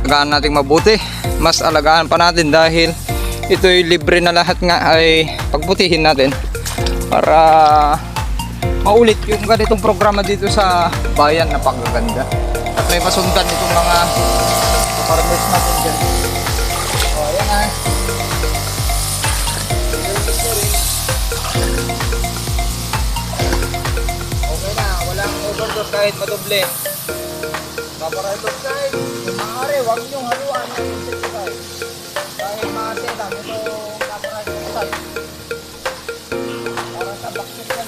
alagaan natin mabuti. Mas alagaan pa natin dahil ito'y libre na lahat nga ay pagputihin natin para maulit yung ganitong programa dito sa bayan na pagaganda. At may masundan itong mga farmers natin dyan. O, ayan na. Okay na, walang overdose kahit madoble. Paparazot guys, kung maaari, huwag niyong haluan ng insecticide. Dahil maasetam itong paparazot guys. Para sa bacteria.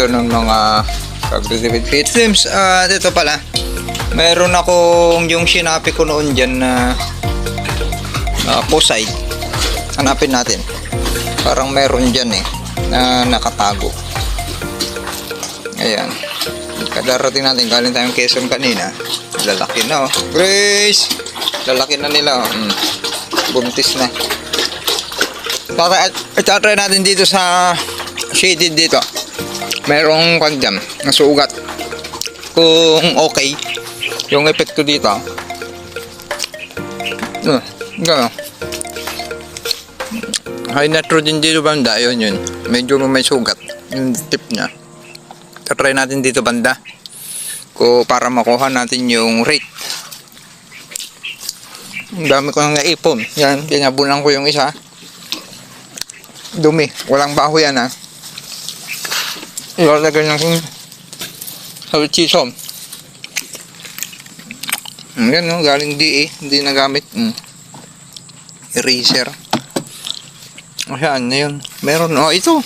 Ng mga aggressive victims. Dito pala meron akong yung sinapi ko noon dyan na poside. Hanapin natin, parang meron dyan na nakatago. Ayan, kadarating natin, galing tayong Quezon kanina. Lalaki na Grace, lalaki na nila buntis na. Itatry natin dito sa shaded dito. Merong kandyan na sugat. Kung okay yung epekto dito, gano'n. High nitrogen dito banda, yun. Medyo may sugat yung tip niya. Try natin dito banda para makuha natin yung rate. Ang dami ko nang naipon. Yan, kinabunan ko yung isa. Dumi, walang baho yan ilalagay natin sa chisom. Yan galing DA, hindi nagamit. Eraser. Ayan na yun. Meron, ito.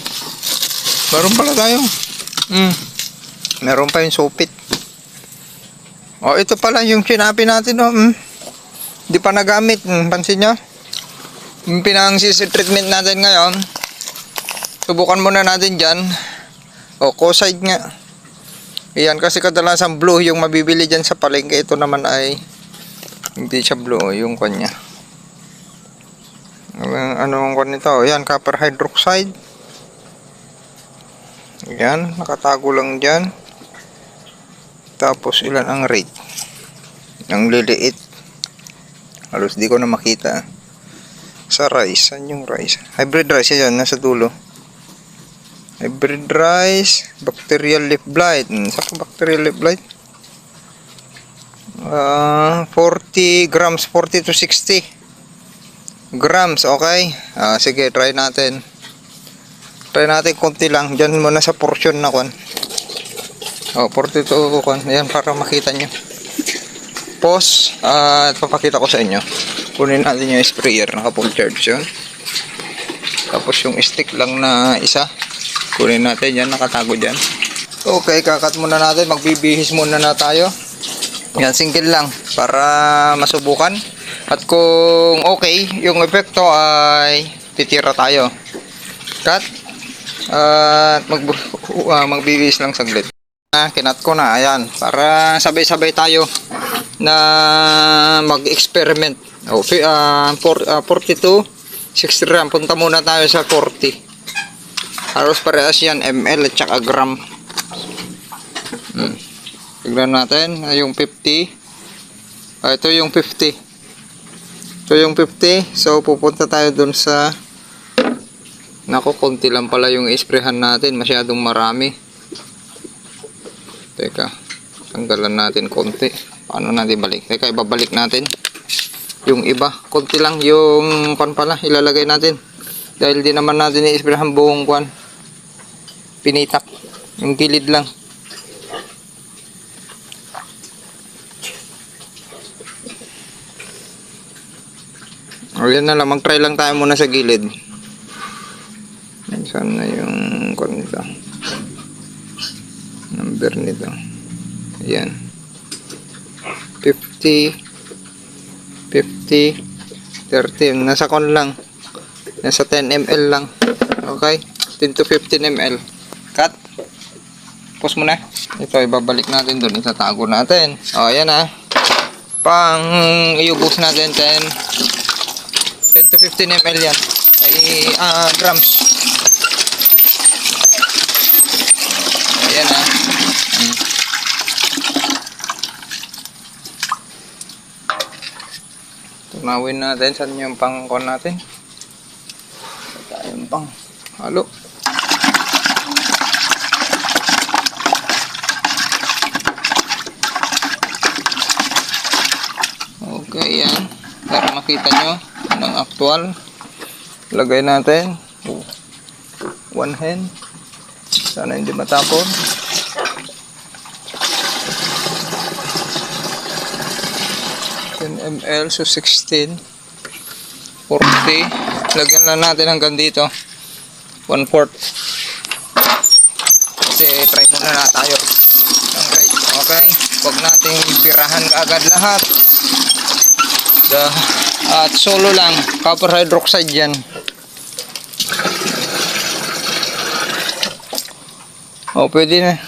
Meron pala tayo. Meron pa yung supit. Ito pala yung sinabi natin. Hindi pa nagamit. Pansin nyo? Yung pinang-sisi treatment natin ngayon. Subukan muna natin dyan. Coside nga. Ayan, kasi kadalasan blue yung mabibili dyan sa palengke. Ito naman ay hindi siya blue, yung kanya. Ano ang kanya nito? Ayan, copper hydroxide. Ayan, nakatago lang dyan. Tapos ilan ang rate? Ang liliit. Halos di ko na makita. Sa rice, saan yung rice? Hybrid rice, yan, nasa dulo. Hybrid rice, bacterial leaf blight. Saan bacterial leaf blight? 40 grams, 40 to 60 grams, okay? Sige, try natin. Try natin konti lang. Diyan muna sa portion na kwan. 40 to kwan. Ayan, para makita nyo. Pause. At papakita ko sa inyo. Kunin natin yung sprayer. Naka-full charge yun. Tapos yung stick lang na isa. Kunin natin yan, nakatago dyan. Okay, kakat muna natin. Magbibihis muna na tayo. Yan, single lang para masubukan. At kung okay yung epekto ay titira tayo. Cut. At magbibihis lang saglit. Kinat ko na, ayan. Para sabay-sabay tayo na mag-experiment. 42, 60 gram. Punta muna tayo sa 40. Halos parehas yan, ml at saka gram. Tignan natin, yung 50. Ito yung 50. Ito yung 50. So, pupunta tayo dun sa... Naku, konti lang pala yung isprehan natin. Masyadong marami. Teka, tanggalan natin konti. Paano natin balik? Teka, ibabalik natin. Yung iba, konti lang yung pan pala, ilalagay natin. Dahil di naman natin i-isprehan buong kwan. Pinitak. Yung gilid lang. O yan na lang, mag-try lang tayo muna sa gilid. Saan na yung nito? Number nito. Ayan. 50, 50, 30. Nasa lang. Nasa 10 ml lang. Okay? 10 to 15 ml. Cut. Pause mo na. Ito, ibabalik natin doon. Itatago natin. O, ayan ah. Pang iubos natin 10 to 15 ml yan. Ay, grams. Ayan ah. Tunawin natin. Saan yung pang-kon natin? Tayong pang halo. Okay, yan. Para makita nyo ng actual. Lagay natin. 1 hand. Sana hindi matapon. 10 ml, so 16. 40. Lagyan lang natin hanggang dito. 1/4. Kasi try muna na tayo ng rate. Okay? Huwag nating birahan kaagad lahat. At solo lang. Copper hydroxide yan. O, pwede na.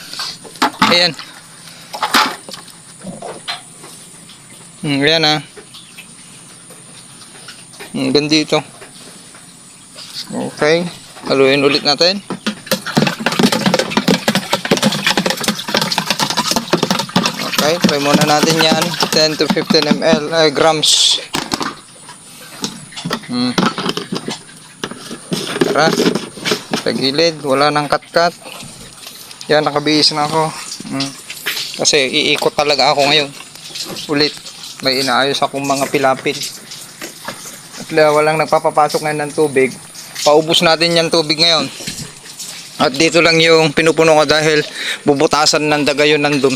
Ayan. Ayan ah. Hanggang dito. Okay. Haluin ulit natin. Okay. Try muna natin yan. 10 to 15 ml grams. Tara. Sa gilid. Wala nang cut-cut. Yan. Nakabihis na ako. Kasi iikot talaga ako ngayon. Ulit. May inaayos akong mga pilapil. At walang nagpapapasok ngayon ng tubig. Paubos natin yan tubig ngayon. At dito lang yung pinupuno ko dahil bubutasan ng daga yun nandun.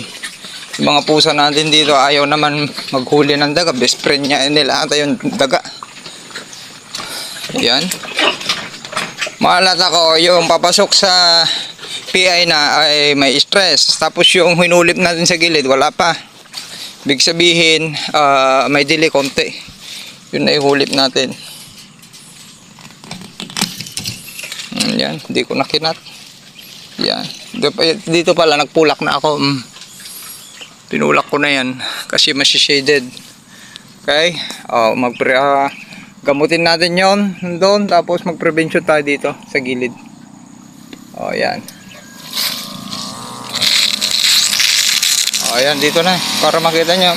Yung mga pusa natin dito ayaw naman maghuli ng daga. Best friend niya nila ata yung daga. Yan. Maalala ko yung papasok sa PI na ay may stress. Tapos yung hinulip natin sa gilid wala pa. Ibig sabihin may delay konti. Yun na ihulip natin. Yan, hindi ko nakinat. Yan. Dito pala nagpulak na ako. Pinulak ko na yan kasi masishaded. Okay? Gamutin natin yon doon tapos mag-prevention tayo dito sa gilid. Yan. Ayan, dito na. Para makita nyo.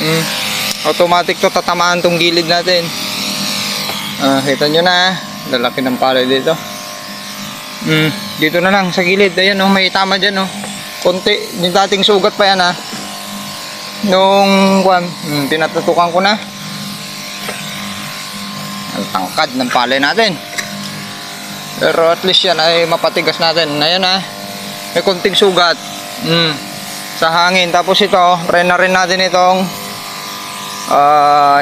Automatic to, tatamaan tong gilid natin. Kita nyo na. Lalaki ng palay dito. Dito na lang sa gilid. Ayan, may tama dyan. Konti. Yung dating sugat pa yan. Nung tinatatukan ko na. Ang tangkad ng palay natin. Pero at least yan ay mapatigas natin. Ayan may konting sugat. Sa hangin. Tapos ito, try na rin natin itong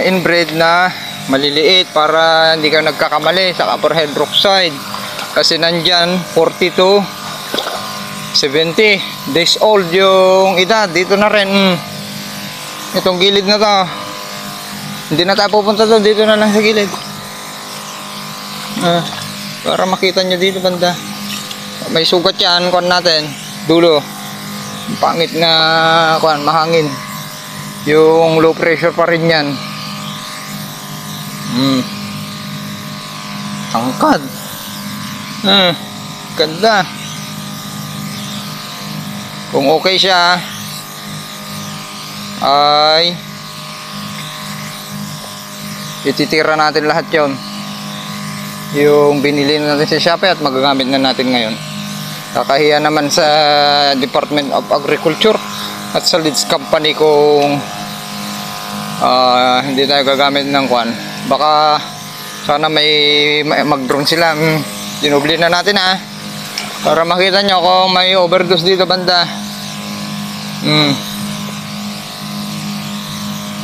inbreed na maliliit para hindi ka nagkakamali sa copper hydroxide. Kasi nandyan 40 to 70 days old yung edad. Dito na rin. Itong gilid na to. Hindi na tayo pupunta to. Dito na lang sa gilid. Para makita nyo dito banda. May sugat yan. Kuhan natin. Dulo. Pangit na mahangin. Yung low pressure pa rin yan. Tangkad. Ganda. Kung okay siya ay ititira natin lahat yon. Yung binili natin sa Shopee at magagamit na natin ngayon. Kakahiya naman sa Department of Agriculture at sa leads company kung hindi tayo gagamit ng kwan. Baka sana may mag-drone sila. Dinubli na natin para makita nyo kung may overdose dito banda.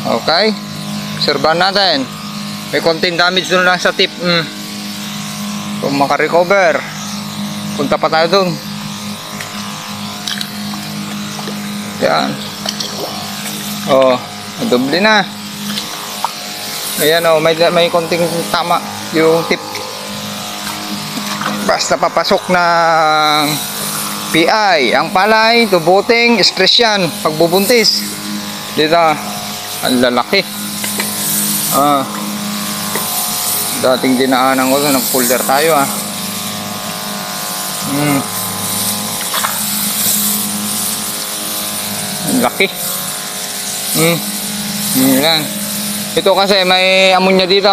Okay. Obserbahan natin. May konting damage doon lang sa tip. Kung makarecover, punta pa tayo doon. Yan. Oh, doble na. Ayan oh, may konting tama yung tip. Basta papasok ng PI, ang palay, tubuting, stress yan, pagbubuntis. Dito, ang lalaki. Dating dinaanan ko, nag-folder tayo Ang laki. Yan. Ito kasi may ammonia dito.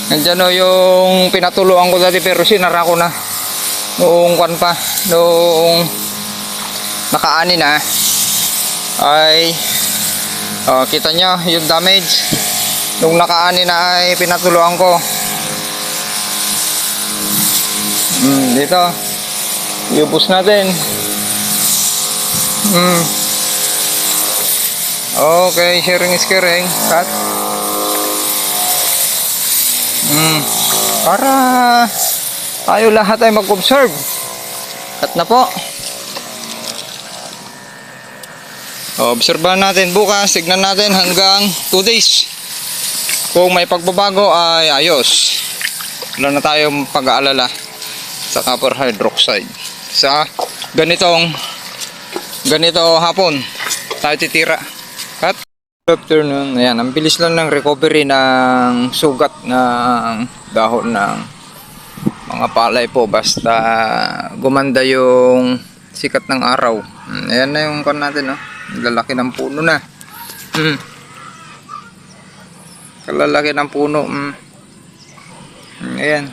Nandiyan o yung pinatuluan ko dati pero sinara ko na. Noong nakaani na ay kita nyo yung damage. Nung nakaani na ay pinatuluan ko. Dito. Iubos natin. Okay, sharing is caring. Cut. Para tayo lahat ay mag-observe. Cut na po. Obserbahan natin bukas, tignan natin hanggang 2 days. Kung may pagbabago ay ayos. Wala na tayong pag-aalala sa copper hydroxide. Sa ganito hapon tayo titira. Cut. Good afternoon. Ayan, ang bilis lang ng recovery ng sugat ng dahon ng mga palay po basta gumanda yung sikat ng araw. Ayan na yung kan natin, no? Lalaki ng puno na. Kalalaki ng puno. Ayan.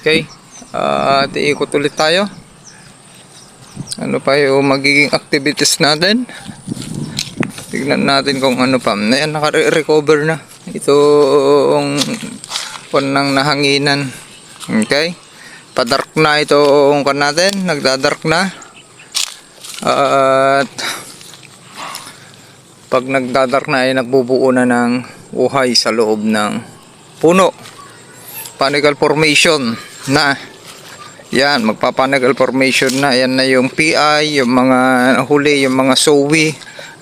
Okay. Iikot ulit tayo. Ano pa yung magiging activities natin? Tignan natin kung ano pa. Ayan, naka-recover na. Itong ng nahanginan. Okay. Pa-dark na itong kan natin. Nagda-dark na. At pag nagda-dark na ay nagbubuo na ng uhay sa loob ng puno. Panicle formation na. Yan, magpapanicle formation na. Yan na yung PI, yung mga huli, yung mga sowi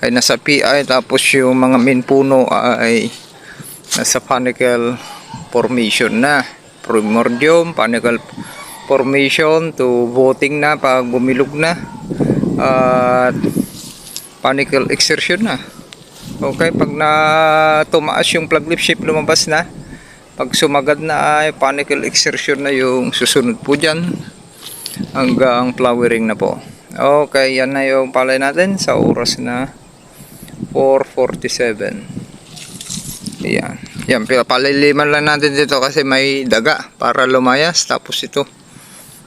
ay nasa PI. Tapos yung mga main puno ay nasa panicle formation na. Primordium, panicle formation to voting na pag bumilog na. At panicle exertion na. Okay, pag na tumaas yung plug lip shape lumabas na. Pag sumagad na ay panicle exertion na yung susunod po dyan hanggang flowering na po. Okay, yan na yung palay natin sa oras na 4:47. Ayan. Yan, paliliman lang natin dito kasi may daga para lumayas. Tapos ito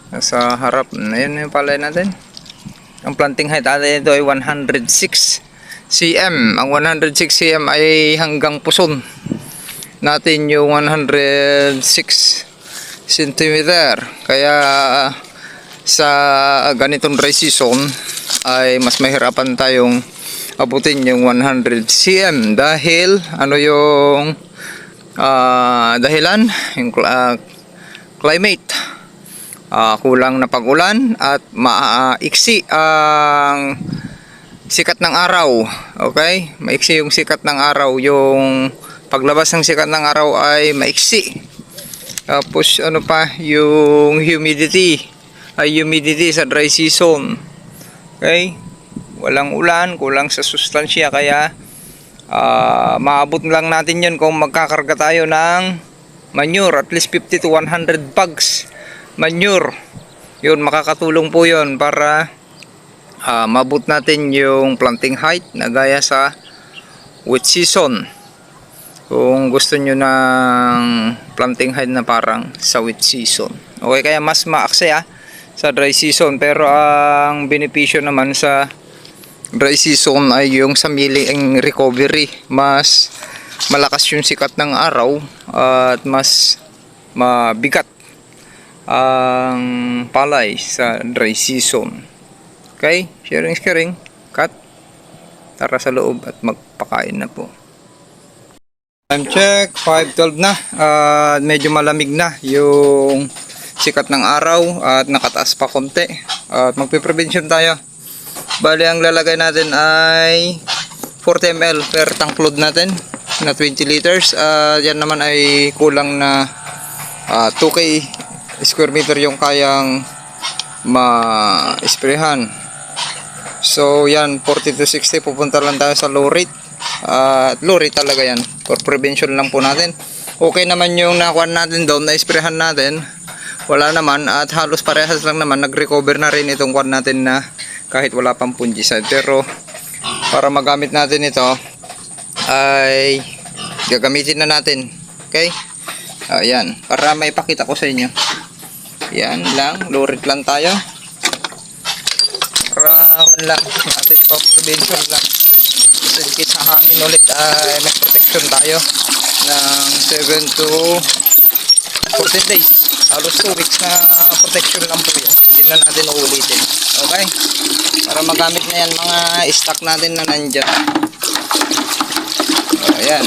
nasa harap. Ayan yung palay natin. Ang planting height natin ito ay 106 cm. Ang 106 cm ay hanggang puson natin yung 106 cm. Kaya sa ganitong dry season ay mas mahirapan tayong abutin yung 100 cm dahil ano yung dahilan yung climate, kulang na pag-ulan at maiksi ang sikat ng araw. Okay, maiksi yung sikat ng araw, yung paglabas ng sikat ng araw ay maiksi. Tapos ano pa, yung humidity sa dry season. Okay, walang ulan, kulang sa sustansya, kaya maabot lang natin yun kung magkakarga tayo ng manure, at least 50 to 100 bags manure. Yun, makakatulong po yun para maabot natin yung planting height na gaya sa wet season. Kung gusto nyo ng planting height na parang sa wet season. Okay, kaya mas maaksaya sa dry season. Pero ang benepisyo naman sa dry season ay yung sa milling recovery. Mas malakas yung sikat ng araw at mas mabigat ang palay sa dry season. Okay, sharing. Cut. Tara sa loob at magpakain na po. Time check, 5:12 na. Medyo malamig na yung sikat ng araw at nakataas pa konti. At magpe-prevention tayo. Bali, ang lalagay natin ay 40 ml per tank load natin na 20 liters. Yan naman ay kulang na 2K square meter yung kayang ma-sprayhan. So yan, 40 to 60, pupunta lang tayo sa low rate. Low rate talaga yan, for prevention lang po natin. Okay naman yung nakuha natin doon, na-sprayhan natin, wala naman, at halos parehas lang naman, nag-recover na rin itong kuha natin na kahit wala pang fungicide. Pero para magamit natin ito ay gagamitin na natin. Okay, ayan, para may pakita ko sa inyo. Yan lang, low rate lang tayo. Para lang natin pa prevention lang. Sedikit sa hangin ulit ay may protection tayo ng 7 to 14 days. Halos 2 weeks na protection lang po yan. Hindi na natin uulitin. Okay? Para magamit na yan mga stock natin na nandyan. Ayan.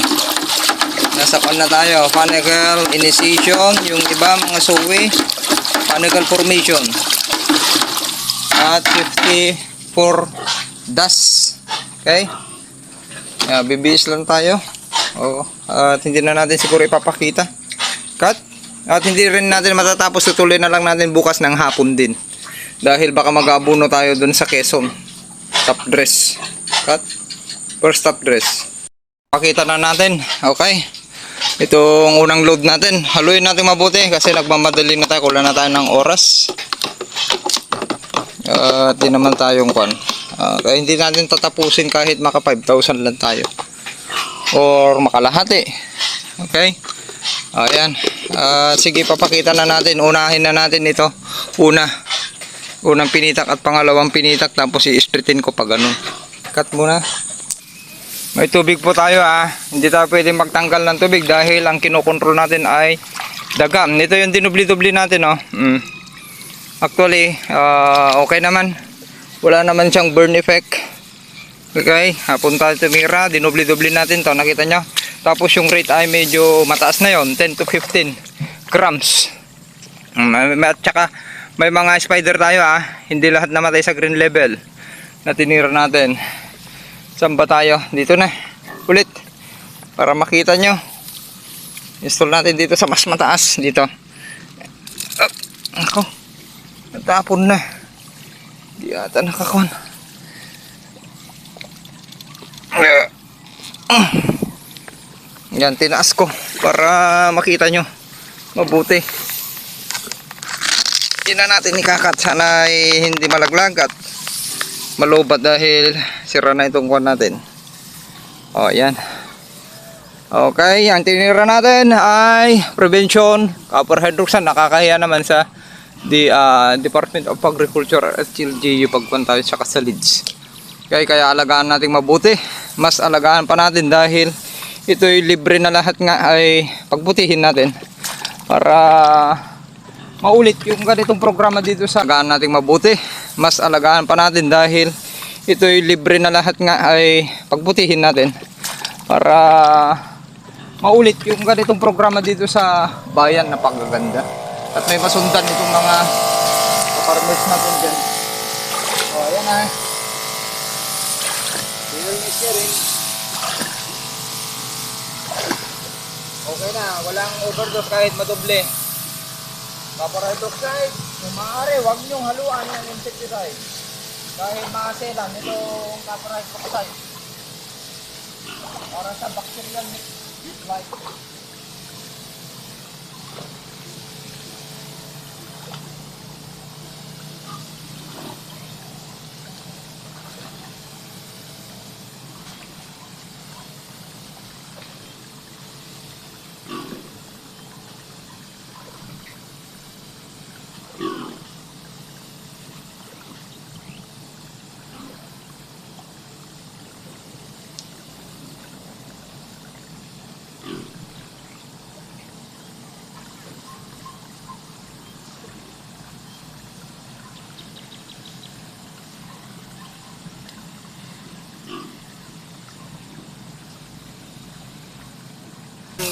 Nasa pan na tayo. Panicle initiation. Yung iba mga suwi. Panicle formation. At 54 dust. Okay? Bibis lang tayo. At hindi na natin siguro ipapakita. Cut. At hindi rin natin matatapos. Tutuloy na lang natin bukas ng hapon din. Dahil baka mag-abuno tayo dun sa Quezon. Top dress. Cut. First top dress. Pakita na natin. Okay. Itong unang load natin. Haluin natin mabuti kasi nagmamadali na tayo. Kulang na tayo ng oras. At di naman tayong kwan. Kaya hindi natin tatapusin kahit maka 5,000 lang tayo. Or makalahati. Okay? Ayan. Sige, papakita na natin. Unahin na natin ito. Unang pinitak at pangalawang pinitak. Tapos i-straighten ko pa ganun. Cut muna. May tubig po tayo Hindi tayo pwede magtanggal ng tubig dahil ang kinokontrol natin ay dagam. Ito yung dinubli-dubli natin Actually, okay naman. Wala naman siyang burn effect. Okay, hapon tayo tumira, dinubli-dubli natin to, nakita nyo? Tapos yung rate ay medyo mataas na yon, 10 to 15 grams. At saka may mga spider tayo hindi lahat namatay sa green level na tinira natin. Saan ba tayo? Dito na, ulit. Para makita nyo. Install natin dito sa mas mataas, dito. Ako, natapon na. Di ata nakakon. Yan, tinaas ko para makita nyo mabuti. Hindi na natin ikakat. Sana ay hindi malaglag at malubat dahil sira na itong kuwan natin. Yan. Okay, ang tinira natin ay prevention copper hydroxide. Nakakahiya naman sa Department of Agriculture at LGU pagkuhan tayo sa kasalids. Kaya alagaan natin mabuti. Mas alagaan pa natin dahil ito'y libre na lahat nga ay pagbutihin natin para maulit yung ganitong programa dito sa alagaan natin mabuti. Mas alagaan pa natin dahil ito'y libre na lahat nga ay pagbutihin natin para maulit yung ganitong programa dito sa bayan na paggaganda. At may masundan itong mga farmers natin dyan. Ayan sharing. Okay na, walang overdose kahit madoble. Copper hydroxide, kung maaari, huwag nyong haluan ng insecticide. Dahil maaselan itong copper hydroxide. Para sa bacterial life.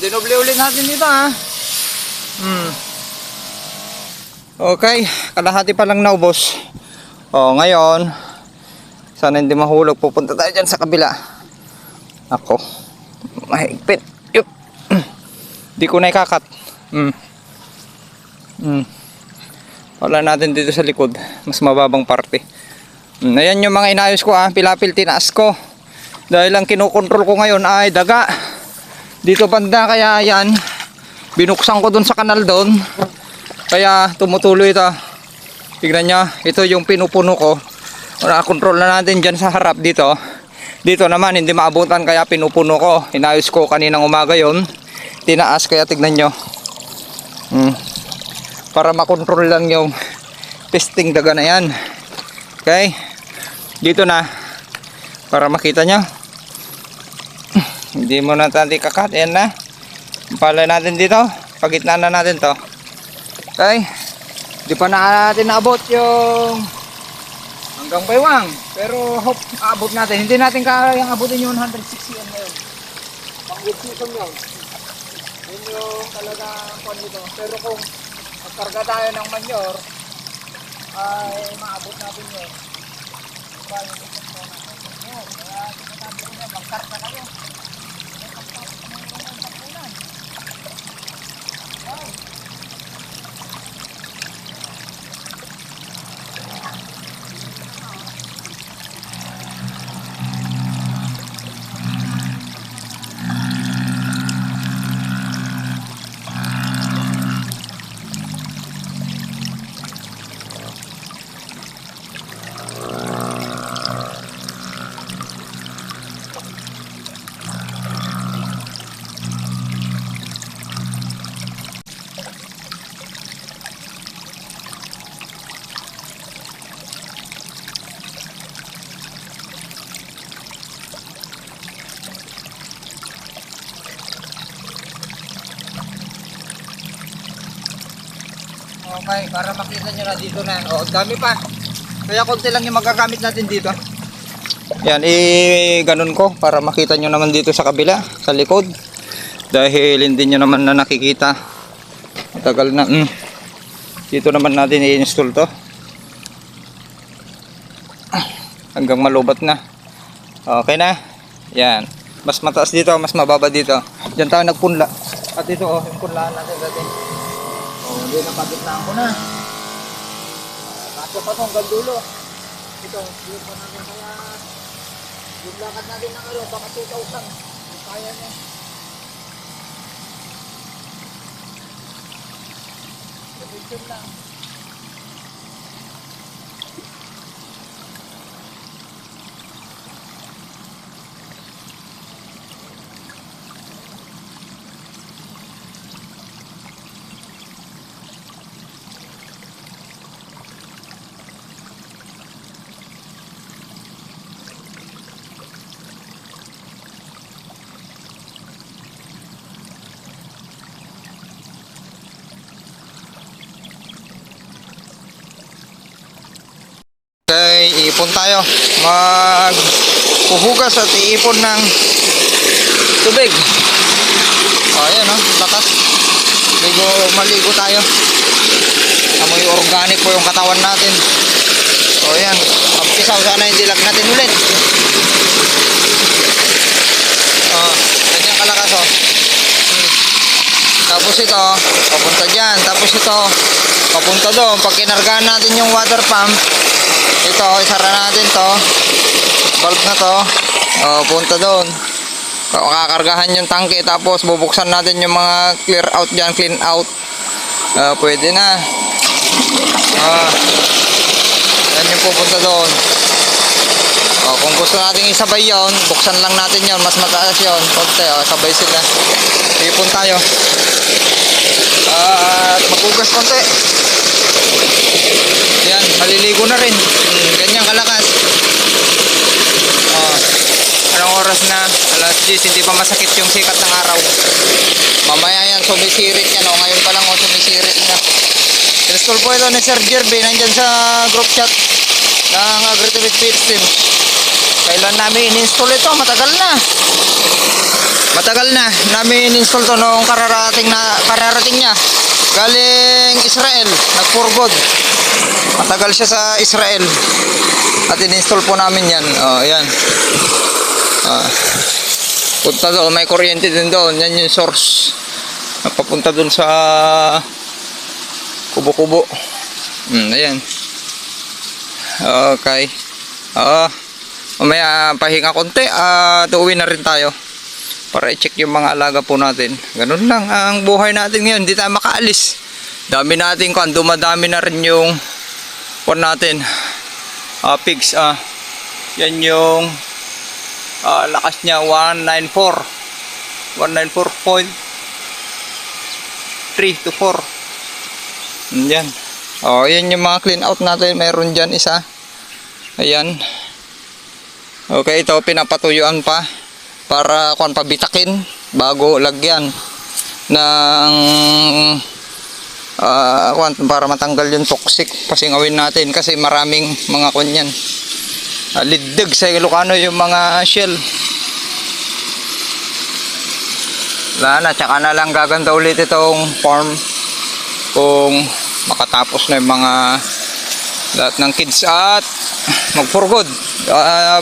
dinoble ulit natin dito ha. Okay, kalahati pa lang naubos. Ngayon, sana hindi mahulog. Pupunta tayo dyan sa kabila. Ako, mahigpit. Yup. Di ko na ikakat. Wala natin dito sa likod. Mas mababang parte. Ayan yung mga inayos ko Pilapil tinaas ko. Dahil ang kinokontrol ko ngayon ay daga. Dito banda kaya yan. Binuksan ko dun sa kanal dun. Kaya tumutuloy ito. Tignan nyo. Ito yung pinupuno ko. Nakakontrol na natin dyan sa harap dito. Dito naman hindi maabutan kaya pinupuno ko. Inayos ko kaninang umaga yon. Tinaas kaya tignan nyo. Para makontrol lang yung pesting daga na yan. Okay. Dito na. Para makita nyo. Hindi mo na natin kakat. Ayan na. Pala natin dito. Pagitna na natin to. Okay. Di pa na natin naabot yung hanggang baywang. Pero hope aabot natin. Hindi natin kayang abutin yung 160 yan ngayon. Pang-good season yun. Yun yung talaga pan nito. Pero kung magkarga tayo ng manure ay maabot natin yun. Diba yung isang po natin yun. Kaya sinasabi ko na magkarga kayo. Okay, para makita nyo na dito na. Dami pa. Kaya konti lang yung magagamit natin dito. Yan, ganun ko para makita nyo naman dito sa kabila, sa likod. Dahil hindi nyo naman na nakikita. Matagal na. Dito naman natin i-install to. Hanggang malubat na. Okay na. Yan. Mas mataas dito, mas mababa dito. Diyan tayo nagpunla. At ito yung punlaan natin dati. Hindi napagitnaan ko na. Kasya pa itong gandulo. Ito, yun pa natin kaya yung lakad natin ng baka 2,000. Kaya na. Division lang. Okay, iipon tayo. Magpuhugas at iipon ng tubig. Ayan lakas. Maligo tayo. Amoy organic po yung katawan natin. So ayan, pagpisaw sana hindi lag natin ulit. Ganyan kalakas Tapos ito, papunta dyan. Tapos ito, papunta doon. Pag kinargaan natin yung water pump, ito, isara natin to. Valve na to. Punta doon. Kakargahan yung tangke. Tapos bubuksan natin yung mga clear out dyan, clean out. Pwede na. Yan yung pupunta doon. Kung gusto natin isabay yon, buksan lang natin yon. Mas mataas yon. Konti, sabay sila. Ipon tayo. At maghugas konti. Yan, maliligo na rin. Ganyan kalakas. Anong oras na? Alas 10, hindi pa masakit yung sikat ng araw. Mamaya yan, sumisirit yan. Ngayon pa lang sumisirit na. Install po ito ni Sir Jerby. Nandyan sa group chat ng Agritibit Feeds Team. Kailan namin in-install ito? Matagal na. Matagal na namin install to nung kararating niya. Galing Israel, nag-for-good. Matagal siya sa Israel. At in-install po namin yan. Oh, yan. Punta doon, may kuryente din doon. Yan yung source. Papunta doon sa kubo-kubo. Ayan. Okay. Mamaya pahinga konti at uuwi na rin tayo para i-check yung mga alaga po natin. Ganun lang ang buhay natin ngayon, hindi tayo makaalis. Dami natin kung dumadami na rin yung natin pigs. Yan yung lakas niya 194.3 to 4. Yan. Yan yung mga clean out natin. Meron dyan isa. Ayan. Okay, ito pinapatuyuan pa para pabitakin bago lagyan ng para matanggal yung toxic pasingawin natin kasi maraming mga yan. Liddig sa Ilocano yung mga shell. Wala na, tsaka na lang gaganda ulit itong farm kung makatapos na yung mga lahat ng kids at mag-for good.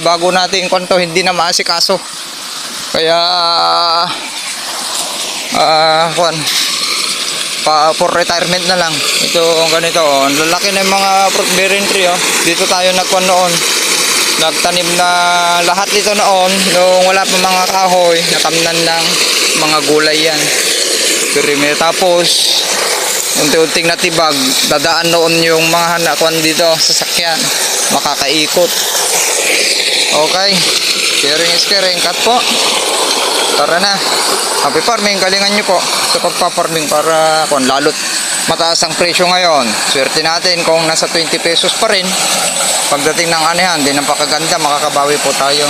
Bago natin kwento, hindi na maasikaso. Kaya for retirement na lang. Ito ganito, ang lalaki na yung mga fruit bearing tree. Dito tayo nagkuhan noon. Nagtanim na lahat dito noon nung wala pa mga kahoy, natamnan ng mga gulay yan. Tapos unti-unting natibag, dadaan noon yung mga hanakuan dito sa sakyan, makakaikot. Okay, sharing is caring. Cut po. Tara na, happy farming, galingan nyo po sa pagpaparming para lalot mataas ang presyo ngayon. Swerte natin kung nasa 20 pesos pa rin. Pagdating ng anihan, di napakaganda, makakabawi po tayo.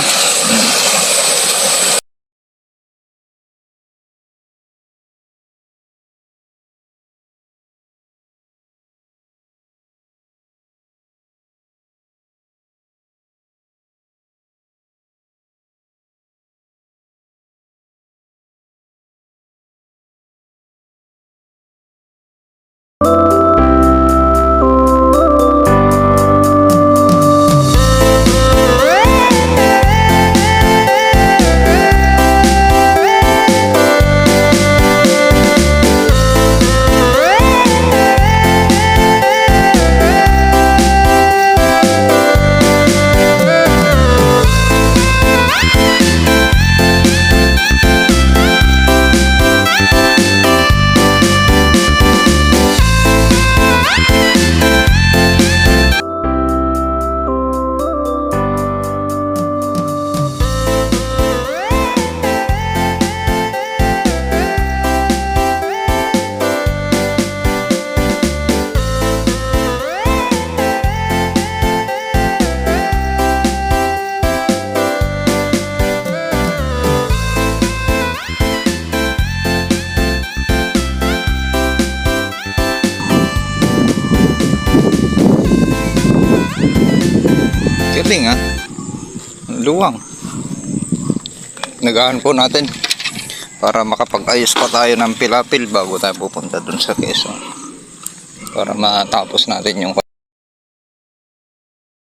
Galing luwang. Nagahan po natin para makapag-ayos pa tayo ng pilapil bago tayo pupunta dun sa Quezon para matapos natin yung